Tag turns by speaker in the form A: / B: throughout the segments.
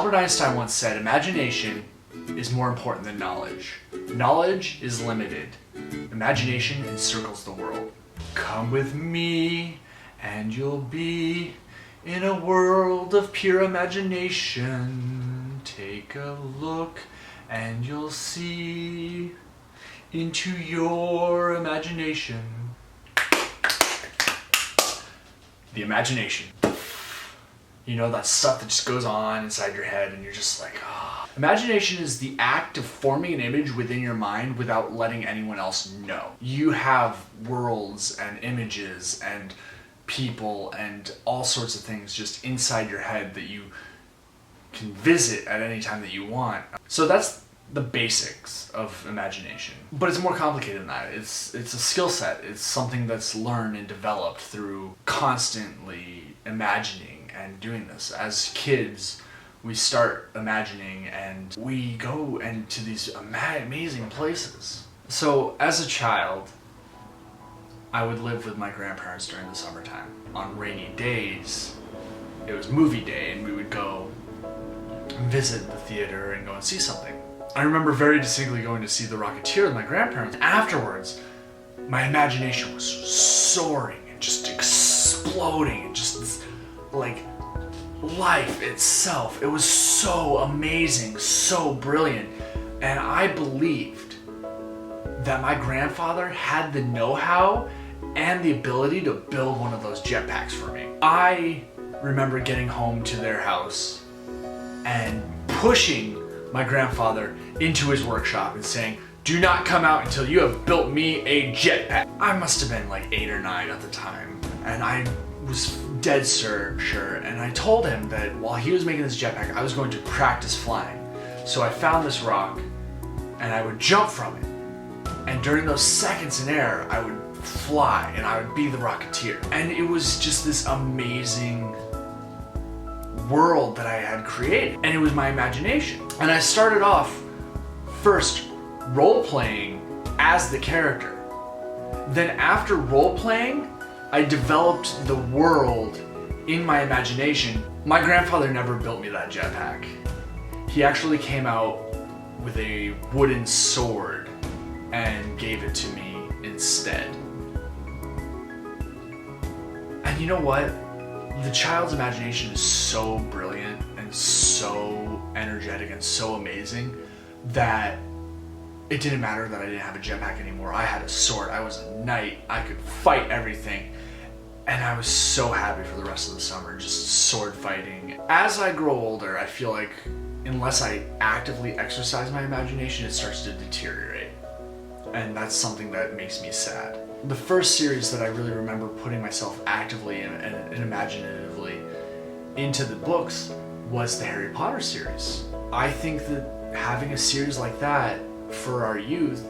A: Albert Einstein once said, imagination is more important than knowledge. Knowledge is limited. Imagination encircles the world. Come with me and you'll be in a world of pure imagination. Take a look and you'll see into your imagination. The imagination. You know, that stuff that just goes on inside your head and you're just like, ah. Imagination is the act of forming an image within your mind without letting anyone else know. You have worlds and images and people and all sorts of things just inside your head that you can visit at any time that you want. So that's the basics of imagination. But it's more complicated than that. It's a skill set. It's something that's learned and developed through constantly imagining and doing this. As kids, we start imagining and we go into these amazing places. So as a child, I would live with my grandparents during the summertime. On rainy days, it was movie day and we would go visit the theater and go and see something. I remember very distinctly going to see The Rocketeer with my grandparents. Afterwards, my imagination was soaring and just exploding and just like life itself. It was so amazing, so brilliant. And I believed that my grandfather had the know-how and the ability to build one of those jetpacks for me. I remember getting home to their house and pushing my grandfather into his workshop and saying, "Do not come out until you have built me a jetpack." I must have been like 8 or 9 at the time, and I was dead sure, and I told him that while he was making this jetpack, I was going to practice flying. So I found this rock, and I would jump from it, and during those seconds in air, I would fly, and I would be the Rocketeer. And it was just this amazing world that I had created, and it was my imagination. And I started off first role-playing as the character. Then after role-playing, I developed the world in my imagination. My grandfather never built me that jetpack. He actually came out with a wooden sword and gave it to me instead. And you know what? The child's imagination is so brilliant and so energetic and so amazing that it didn't matter that I didn't have a jetpack anymore. I had a sword. I was a knight. I could fight everything. And I was so happy for the rest of the summer, just sword fighting. As I grow older, I feel like unless I actively exercise my imagination, it starts to deteriorate. And that's something that makes me sad. The first series that I really remember putting myself actively and imaginatively into the books was the Harry Potter series. I think that having a series like that for our youth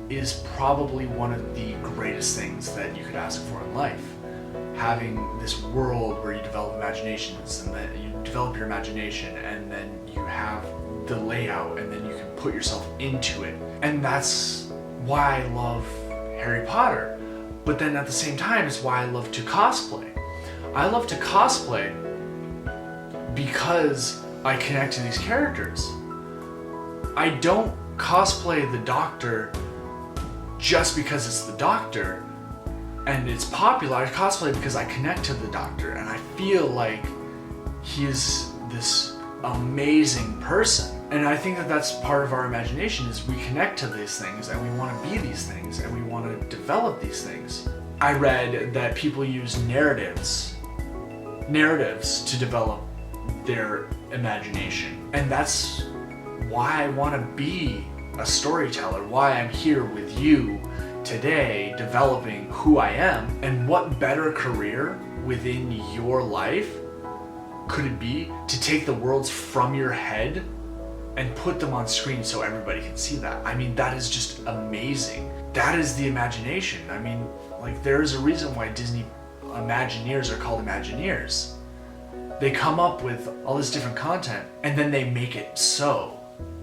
A: is probably one of the greatest things that you could ask for in life. Having this world where you develop imaginations and then you develop your imagination and then you have the layout and then you can put yourself into it. And that's why I love Harry Potter. But then at the same time, it's why I love to cosplay. I love to cosplay because I connect to these characters. I don't cosplay the Doctor just because it's the Doctor and it's popular. I cosplay because I connect to the Doctor and I feel like he is this amazing person. And I think that that's part of our imagination, is we connect to these things and we want to be these things and we want to develop these things. I read that people use narratives to develop their imagination. And that's why I want to be a storyteller, why I'm here with you today developing who I am. And what better career within your life could it be to take the worlds from your head and put them on screen so everybody can see that? I mean, that is just amazing. That is the imagination. I mean, like, there's a reason why Disney Imagineers are called Imagineers. They come up with all this different content and then they make it so,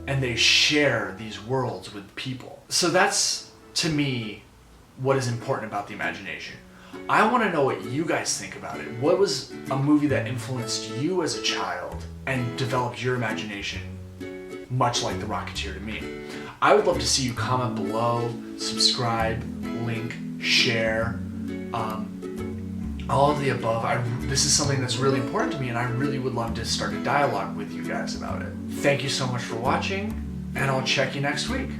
A: and they share these worlds with people. So that's, to me, what is important about the imagination. I want to know what you guys think about it. What was a movie that influenced you as a child and developed your imagination, much like The Rocketeer to me? I would love to see you comment below, subscribe, link, share, all of the above. This is something that's really important to me, and I really would love to start a dialogue with you guys about it. Thank you so much for watching, and I'll check you next week.